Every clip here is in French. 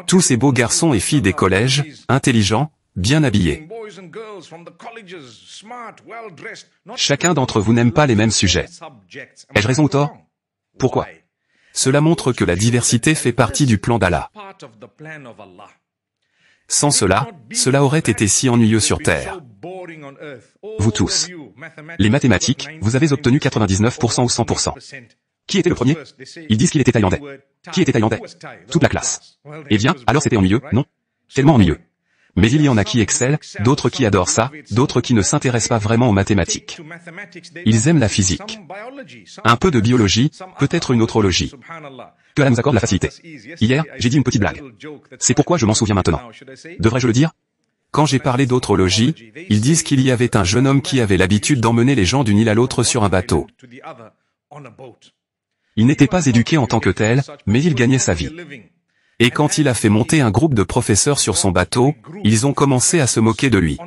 Tous ces beaux garçons et filles des collèges, intelligents, bien habillés. Chacun d'entre vous n'aime pas les mêmes sujets. Ai-je raison ou tort? Pourquoi? Cela montre que la diversité fait partie du plan d'Allah. Sans cela, cela aurait été si ennuyeux sur Terre. Vous tous. Les mathématiques, vous avez obtenu 99% ou 100%. Qui était le premier? Ils disent qu'il était thaïlandais. Qui était thaïlandais? Toute la classe. Eh bien, alors c'était ennuyeux, non? Tellement ennuyeux. Mais il y en a qui excellent, d'autres qui adorent ça, d'autres qui ne s'intéressent pas vraiment aux mathématiques. Ils aiment la physique. Un peu de biologie, peut-être une autrologie. Que Allah nous accorde la facilité. Hier, j'ai dit une petite blague. C'est pourquoi je m'en souviens maintenant. Devrais-je le dire? Quand j'ai parlé d'autrologie, ils disent qu'il y avait un jeune homme qui avait l'habitude d'emmener les gens d'une île à l'autre sur un bateau. Il n'était pas éduqué en tant que tel, mais il gagnait sa vie. Et quand il a fait monter un groupe de professeurs sur son bateau, ils ont commencé à se moquer de lui.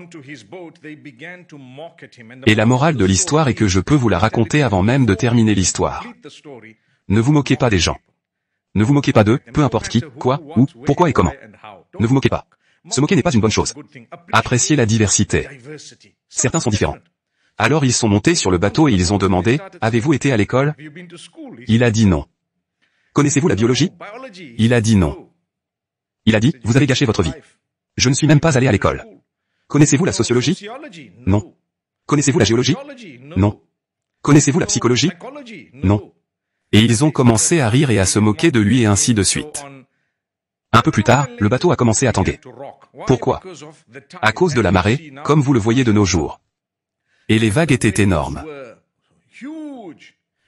Et la morale de l'histoire est que je peux vous la raconter avant même de terminer l'histoire. Ne vous moquez pas des gens. Ne vous moquez pas d'eux, peu importe qui, quoi, où, pourquoi et comment. Ne vous moquez pas. Se moquer n'est pas une bonne chose. Appréciez la diversité. Certains sont différents. Alors ils sont montés sur le bateau et ils ont demandé, « Avez-vous été à l'école » Il a dit non. Connaissez-vous la biologie? Il a dit non. Il a dit, vous avez gâché votre vie. Je ne suis même pas allé à l'école. Connaissez-vous la sociologie? Non. Connaissez-vous la géologie? Non. Connaissez-vous la psychologie? Non. Et ils ont commencé à rire et à se moquer de lui et ainsi de suite. Un peu plus tard, le bateau a commencé à tanguer. Pourquoi? À cause de la marée, comme vous le voyez de nos jours. Et les vagues étaient énormes.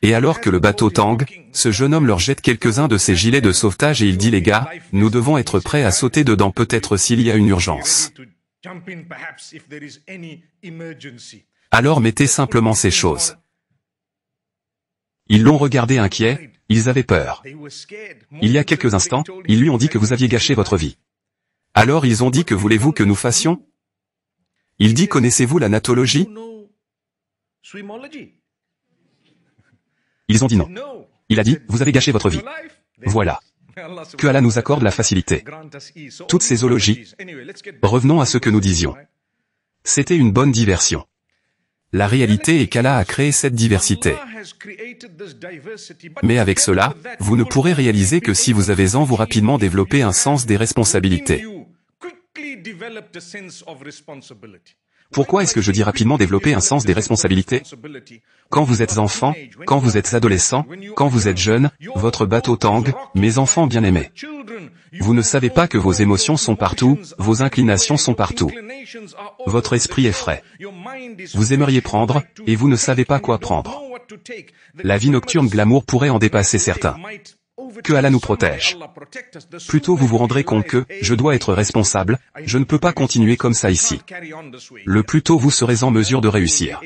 Et alors que le bateau tangue, ce jeune homme leur jette quelques-uns de ses gilets de sauvetage et il dit les gars, nous devons être prêts à sauter dedans peut-être s'il y a une urgence. Alors mettez simplement ces choses. Ils l'ont regardé inquiet, ils avaient peur. Il y a quelques instants, ils lui ont dit que vous aviez gâché votre vie. Alors ils ont dit que voulez-vous que nous fassions? Il dit connaissez-vous la natologie? Ils ont dit non. Il a dit, vous avez gâché votre vie. Voilà. Que Allah nous accorde la facilité. Toutes ces zoologies. Revenons à ce que nous disions. C'était une bonne diversion. La réalité est qu'Allah a créé cette diversité. Mais avec cela, vous ne pourrez réaliser que si vous avez en vous rapidement développé un sens des responsabilités. Pourquoi est-ce que je dis rapidement développer un sens des responsabilités? Quand vous êtes enfant, quand vous êtes adolescent, quand vous êtes jeune, votre bateau tangue, mes enfants bien-aimés. Vous ne savez pas que vos émotions sont partout, vos inclinations sont partout. Votre esprit est frais. Vous aimeriez prendre, et vous ne savez pas quoi prendre. La vie nocturne glamour pourrait en dépasser certains. Que Allah nous protège. Plutôt vous vous rendrez compte que, je dois être responsable, je ne peux pas continuer comme ça ici. Le plus tôt vous serez en mesure de réussir.